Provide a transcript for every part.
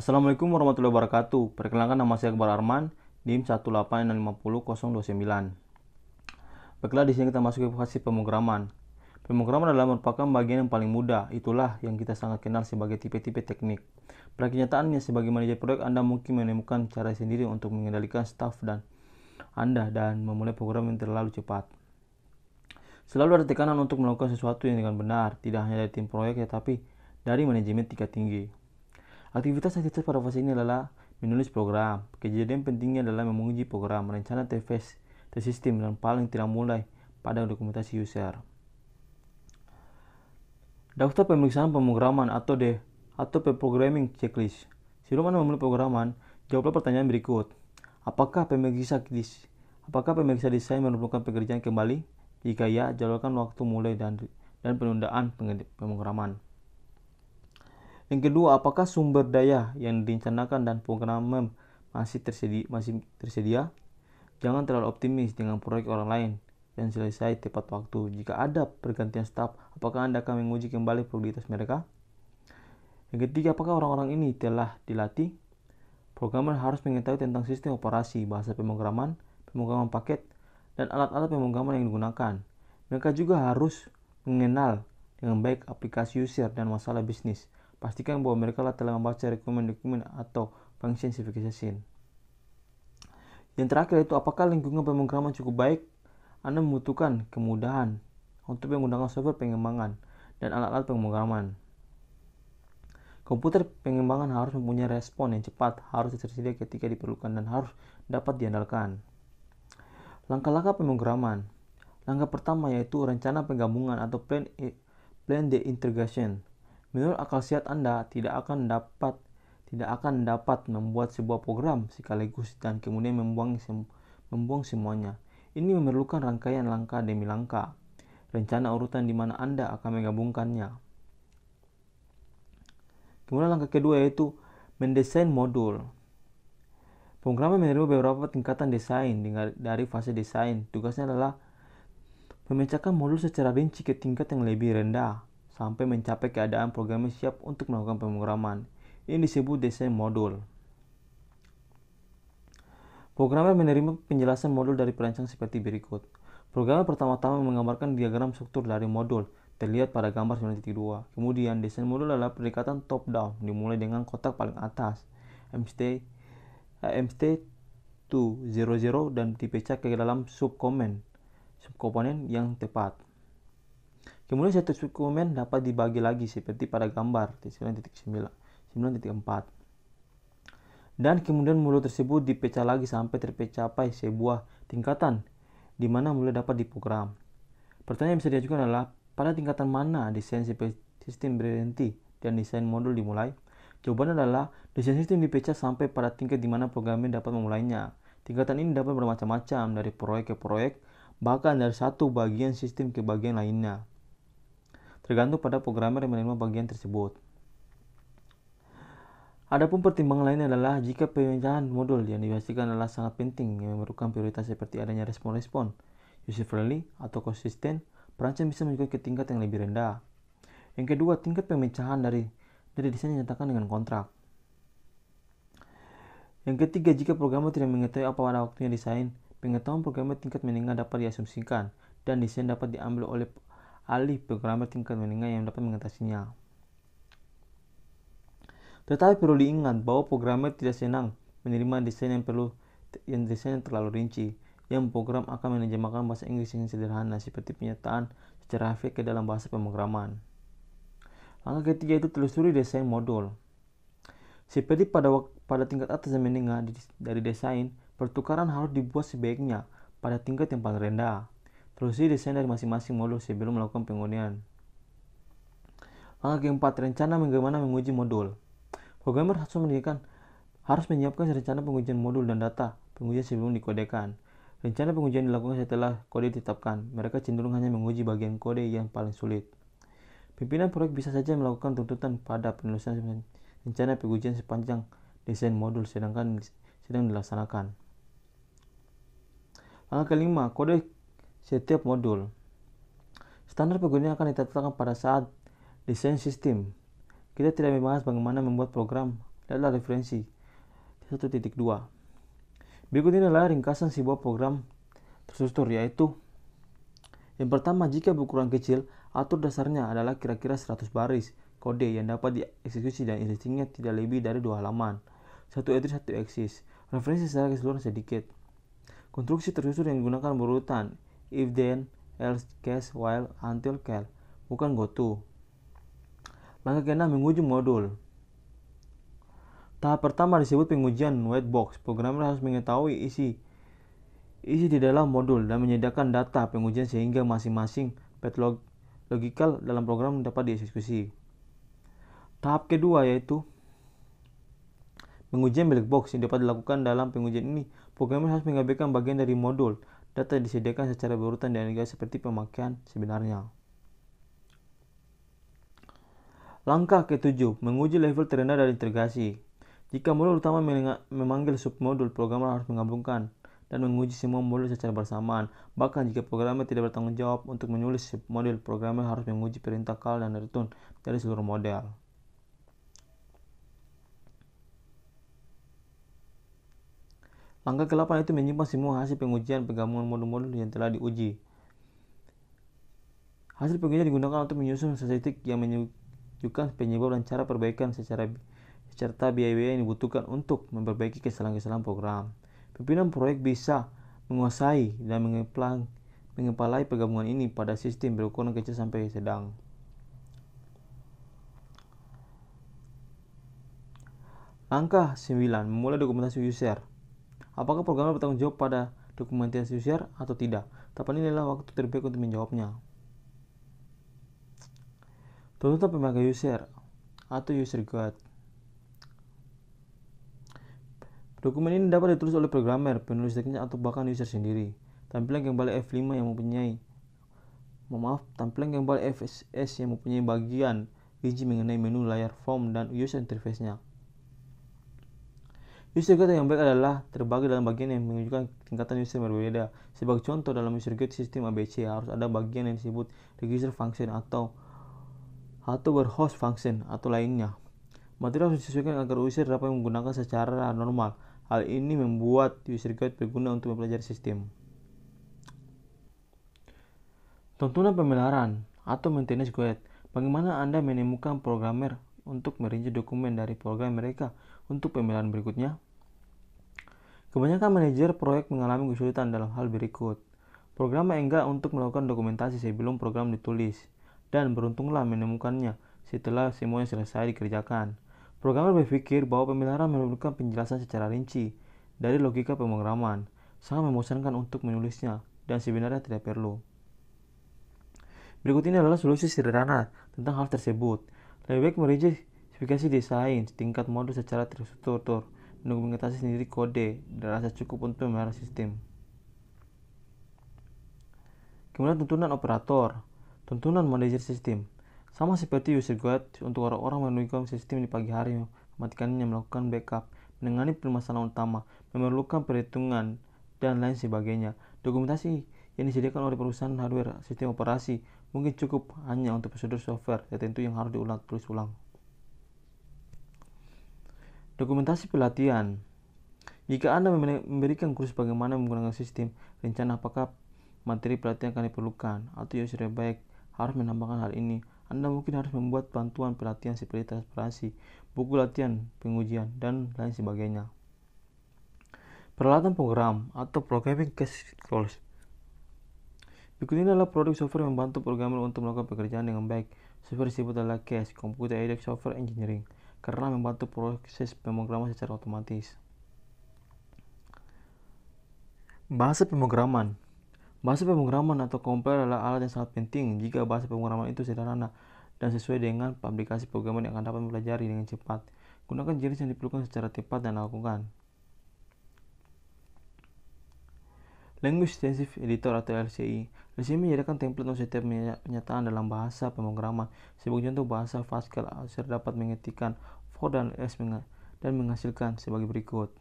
Assalamualaikum warahmatullahi wabarakatuh. Perkenalkan, nama saya Akbar Arman, NIM 1865009. Baiklah, di sini kita masuk ke fase pemrograman. Pemrograman adalah merupakan bagian yang paling mudah. Itulah yang kita sangat kenal sebagai tipe-tipe teknik. Pada kenyataannya, sebagai manajer proyek, Anda mungkin menemukan cara sendiri untuk mengendalikan staf Anda dan memulai program yang terlalu cepat. Selalu ada tekanan untuk melakukan sesuatu yang dengan benar, tidak hanya dari tim proyek, tetapi dari manajemen tingkat tinggi. Aktivitas yang kita pada fase ini adalah menulis program. Kejadian pentingnya adalah menguji program, merencana test sistem, dan paling tidak mulai pada dokumentasi user. Daftar pemeriksaan pemrograman atau programming checklist. Sebelum Anda memulai programan, jawablah pertanyaan berikut. Apakah pemeriksa desain memerlukan pekerjaan kembali? Jika ya, jadwalkan waktu mulai dan penundaan pemrograman. Yang kedua, apakah sumber daya yang direncanakan dan program masih tersedia? Jangan terlalu optimis dengan proyek orang lain dan selesai tepat waktu. Jika ada pergantian staf, apakah Anda akan menguji kembali produktivitas mereka? Yang ketiga, apakah orang-orang ini telah dilatih? Programmer harus mengetahui tentang sistem operasi, bahasa pemrograman paket, dan alat-alat pemrograman yang digunakan. Mereka juga harus mengenal dengan baik aplikasi user dan masalah bisnis. Pastikan bahwa mereka telah membaca dokumen atau function specification. Yang terakhir itu, apakah lingkungan pemrograman cukup baik? Anda membutuhkan kemudahan untuk menggunakan software pengembangan dan alat-alat pemrograman. Komputer pengembangan harus mempunyai respon yang cepat, harus tersedia ketika diperlukan, dan harus dapat diandalkan. Langkah-langkah pemrograman. Langkah pertama yaitu rencana penggabungan atau plan the integration. Menurut akal sehat Anda tidak akan dapat membuat sebuah program sekaligus dan kemudian membuang semuanya. Ini memerlukan rangkaian langkah demi langkah, rencana urutan di mana Anda akan menggabungkannya. Kemudian langkah kedua yaitu mendesain modul. Programmer menerima beberapa tingkatan desain dari fase desain. Tugasnya adalah memecahkan modul secara rinci ke tingkat yang lebih rendah sampai mencapai keadaan programnya siap untuk melakukan pemrograman. Ini disebut desain modul. Programmer menerima penjelasan modul dari perancang seperti berikut. Programmer pertama-tama menggambarkan diagram struktur dari modul, terlihat pada gambar 9.2. Kemudian, desain modul adalah pendekatan top-down, dimulai dengan kotak paling atas, MST200, dan dipecah ke dalam subkomponen yang tepat. Kemudian satu subkomponen dapat dibagi lagi seperti pada gambar 9.4. Dan kemudian modul tersebut dipecah lagi sampai tercapai sebuah tingkatan di mana modul dapat diprogram. Pertanyaan yang bisa diajukan adalah, pada tingkatan mana desain sistem berhenti dan desain modul dimulai? Jawabannya adalah, desain sistem dipecah sampai pada tingkat di mana programmer dapat memulainya. Tingkatan ini dapat bermacam-macam, dari proyek ke proyek, bahkan dari satu bagian sistem ke bagian lainnya, tergantung pada programmer yang menerima bagian tersebut. Adapun pertimbangan lainnya adalah jika pemecahan modul yang dipastikan adalah sangat penting yang memerlukan prioritas seperti adanya respon-respon user-friendly atau konsisten, perancang bisa menunjukkan ke tingkat yang lebih rendah. Yang kedua, tingkat pemecahan dari desain yang dinyatakan dengan kontrak. Yang ketiga, jika programmer tidak mengetahui apa pada waktunya desain, pengetahuan programmer tingkat menengah dapat diasumsikan dan desain dapat diambil oleh ahli programmer tingkat menengah yang dapat mengatasinya. Tetapi perlu diingat bahwa programmer tidak senang menerima desain yang terlalu rinci, yang program akan menerjemahkan bahasa Inggris yang sederhana seperti penyataan secara hafif ke dalam bahasa pemrograman. Langkah ketiga itu telusuri desain modul. Seperti pada tingkat atas dan menengah dari desain, pertukaran harus dibuat sebaiknya pada tingkat yang paling rendah. Telusuri desain dari masing-masing modul sebelum melakukan pengundian. Langkah keempat, rencana bagaimana menguji modul. Programmer harus menyiapkan rencana pengujian modul dan data pengujian sebelum dikodekan. Rencana pengujian dilakukan setelah kode ditetapkan. Mereka cenderung hanya menguji bagian kode yang paling sulit. Pimpinan proyek bisa saja melakukan tuntutan pada penulisan rencana pengujian sepanjang desain modul sedang dilaksanakan. Langkah kelima, kode setiap modul. Standar pengguna akan ditetapkan pada saat desain sistem. Kita tidak membahas bagaimana membuat program Lihatlah referensi 1.2. Berikut ini adalah ringkasan sebuah program terstruktur, yaitu yang pertama, jika berukuran kecil, atur dasarnya adalah kira-kira 100 baris kode yang dapat dieksekusi dan listingnya tidak lebih dari 2 halaman. Satu address, satu eksis. Referensi secara keseluruhan sedikit. Konstruksi terstruktur yang digunakan berurutan if then, else, case, while, until, cal, bukan goto. Langkah ke-6, menguji modul. Tahap pertama disebut pengujian white box. Programmer harus mengetahui isi di dalam modul dan menyediakan data pengujian sehingga masing-masing path logikal dalam program dapat dieksekusi. Tahap kedua yaitu pengujian black box. Yang dapat dilakukan dalam pengujian ini, programmer harus mengabaikan bagian dari modul. Data disediakan secara berurutan dan juga seperti pemakaian sebenarnya. Langkah ke-7, menguji level terendah dari integrasi. Jika modul utama memanggil submodul, programmer harus menggabungkan dan menguji semua modul secara bersamaan. Bahkan jika programmer tidak bertanggung jawab untuk menulis submodul, programmer harus menguji perintah call dan return dari seluruh model. Langkah ke-8 itu menyimpan semua hasil pengujian penggabungan modul-modul yang telah diuji. Hasil pengujian digunakan untuk menyusun statistik yang menunjukkan penyebab dan cara perbaikan serta biaya-biaya yang dibutuhkan untuk memperbaiki kesalahan-kesalahan program. Pimpinan proyek bisa menguasai dan mengepalai penggabungan ini pada sistem berukuran kecil sampai sedang. Langkah 9, memulai dokumentasi user. Apakah programmer bertanggung jawab pada dokumentasi user atau tidak? Tahapan ini adalah waktu terbaik untuk menjawabnya. Tuntutan pemakai user atau user guide. Dokumen ini dapat ditulis oleh programmer, penulis teksnya, atau bahkan user sendiri. Tampilan gambar F5 yang tampilan gambar FSS yang mempunyai bagian rinci mengenai menu, layar, form, dan user interface-nya. User guide yang baik adalah terbagi dalam bagian yang menunjukkan tingkatan user berbeda. Sebagai contoh, dalam user guide sistem ABC harus ada bagian yang disebut register function atau berhost function atau lainnya. Material harus disesuaikan agar user dapat menggunakan secara normal. Hal ini membuat user guide berguna untuk mempelajari sistem. Tuntunan pemeliharaan atau maintenance guide. Bagaimana Anda menemukan programmer untuk merinci dokumen dari program mereka untuk pemeliharaan berikutnya? Kebanyakan manajer proyek mengalami kesulitan dalam hal berikut. Programmer enggan untuk melakukan dokumentasi sebelum program ditulis, dan beruntunglah menemukannya setelah semuanya selesai dikerjakan. Programmer berpikir bahwa pemeliharaan memerlukan penjelasan secara rinci dari logika pemrograman. Sangat membosankan untuk menulisnya, dan sebenarnya tidak perlu. Berikut ini adalah solusi sederhana tentang hal tersebut. Lebih baik merinci spesifikasi desain tingkat modul secara terstruktur, mendokumentasi sendiri kode, dan rasa cukup untuk memelihara sistem. Kemudian tuntunan operator, tuntunan manajer sistem. Sama seperti user guide untuk orang-orang menunjukkan sistem di pagi hari, mematikannya, melakukan backup, menangani permasalahan utama, memerlukan perhitungan, dan lain sebagainya. Dokumentasi yang disediakan oleh perusahaan hardware sistem operasi mungkin cukup hanya untuk prosedur software tertentu yang harus tulis ulang. Dokumentasi pelatihan. Jika Anda memberikan kursus bagaimana menggunakan sistem, rencana apakah materi pelatihan akan diperlukan, atau user baik harus menambahkan hal ini. Anda mungkin harus membuat bantuan pelatihan seperti transparansi, buku latihan, pengujian, dan lain sebagainya. Peralatan program atau programming case tools. Berikut ini adalah produk software yang membantu programmer untuk melakukan pekerjaan dengan baik. Software disebut adalah CASE, Computer Aided Software Engineering, karena membantu proses pemrograman secara otomatis. Bahasa pemrograman. Bahasa pemrograman atau compiler adalah alat yang sangat penting jika bahasa pemrograman itu sederhana dan sesuai dengan aplikasi programmer yang akan dapat mempelajari dengan cepat. Gunakan jenis yang diperlukan secara tepat dan lakukan. Language Extensive Editor atau LCI. LCI menyediakan template untuk setiap pernyataan dalam bahasa pemrograman. Sebagai contoh, bahasa Pascal user dapat mengetikkan for dan s dan menghasilkan sebagai berikut.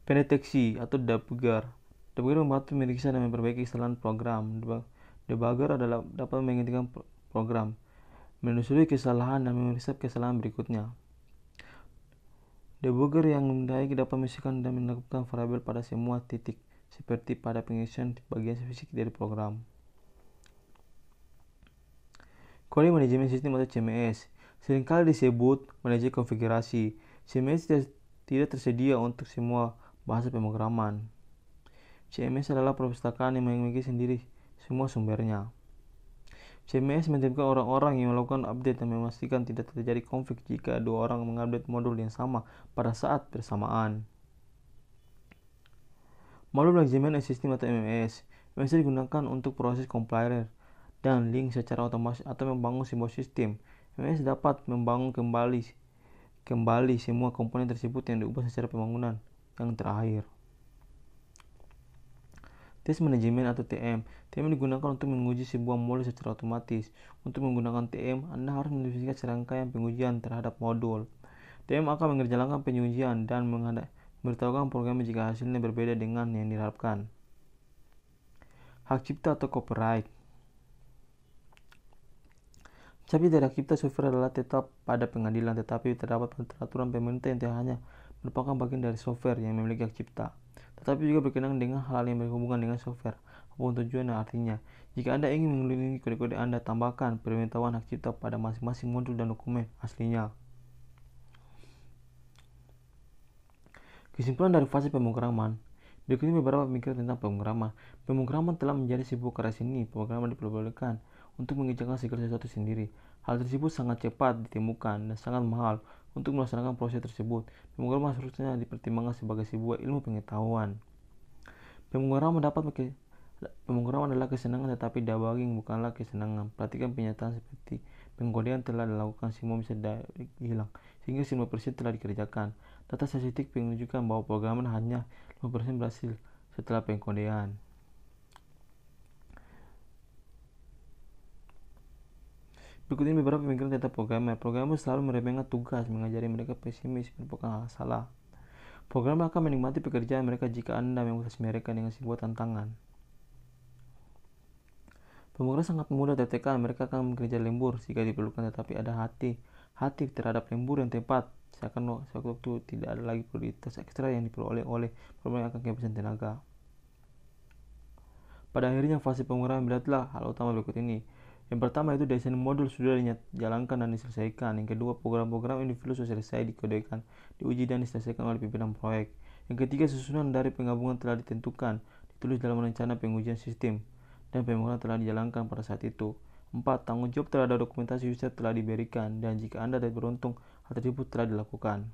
Pendeteksi atau debugger. Debugger membantu meriksa dan memperbaiki kesalahan program. Debugger dapat menghentikan program, menelusuri kesalahan dan memeriksa kesalahan berikutnya. Debugger yang baik dapat mengisikan dan menetapkan variabel pada semua titik, seperti pada pengisian bagian fisik dari program. Kode manajemen sistem atau CMS seringkali disebut manajer konfigurasi. CMS tidak tersedia untuk semua bahasa pemrograman. CMS adalah perpustakaan yang memiliki sendiri semua sumbernya. CMS menetapkan orang-orang yang melakukan update dan memastikan tidak terjadi konflik jika dua orang mengupdate modul yang sama pada saat bersamaan. Modul manajemen sistem atau MMS bisa digunakan untuk proses compiler dan link secara otomatis atau membangun sebuah sistem. MMS dapat membangun kembali semua komponen tersebut yang diubah secara pembangunan yang terakhir. Tes manajemen atau TM. TM digunakan untuk menguji sebuah modul secara otomatis. Untuk menggunakan TM, Anda harus mendefinisikan serangkaian pengujian terhadap modul. TM akan mengerjakan pengujian dan memberitahukan program jika hasilnya berbeda dengan yang diharapkan. Hak cipta atau copyright. Tapi dari hak cipta software adalah tetap pada pengadilan, tetapi terdapat peraturan pemerintah yang tidak hanya merupakan bagian dari software yang memiliki hak cipta, tetapi juga berkenaan dengan hal yang berhubungan dengan software, apapun tujuan dan artinya. Jika Anda ingin melindungi kode-kode Anda, tambahkan pemberitahuan hak cipta pada masing-masing modul dan dokumen aslinya. Kesimpulan dari fase pemrograman. Berikut ini beberapa pemikiran tentang pemrograman. Pemrograman telah menjadi sebuah karya seni. Pemrograman diperbolehkan untuk mengerjakan segala sesuatu sendiri. Hal tersebut sangat cepat ditemukan dan sangat mahal untuk melaksanakan proses tersebut. Pemrograman seharusnya dipertimbangkan sebagai sebuah ilmu pengetahuan. Pemrograman adalah kesenangan, tetapi debugging bukanlah kesenangan. Perhatikan pernyataan seperti pengkodean telah dilakukan, semua bisa hilang, sehingga 5% telah dikerjakan. Data statistik menunjukkan bahwa pemrograman hanya 5% berhasil setelah pengkodean. Berikut ini beberapa pemikiran tentang programmer. Programmer selalu meremehkan tugas, mengajari mereka pesimis merupakan hal salah. Programmer akan menikmati pekerjaan mereka jika Anda mengurus mereka dengan sebuah tantangan. Pemrogramer sangat mudah tertekan, mereka akan bekerja lembur jika diperlukan, tetapi ada hati terhadap lembur yang tepat. Seakan waktu tidak ada lagi prioritas ekstra yang diperoleh oleh programmer yang akan kehabisan tenaga. Pada akhirnya fase pemrograman melihatlah hal utama berikut ini. Yang pertama itu desain modul sudah dijalankan dan diselesaikan. Yang kedua, program-program individu sudah selesai dikodekan, diuji dan diselesaikan oleh pimpinan proyek. Yang ketiga, susunan dari penggabungan telah ditentukan, ditulis dalam rencana pengujian sistem, dan pemrograman telah dijalankan pada saat itu. 4. Tanggung jawab terhadap dokumentasi user telah diberikan, dan jika Anda tidak beruntung, hal tersebut telah dilakukan.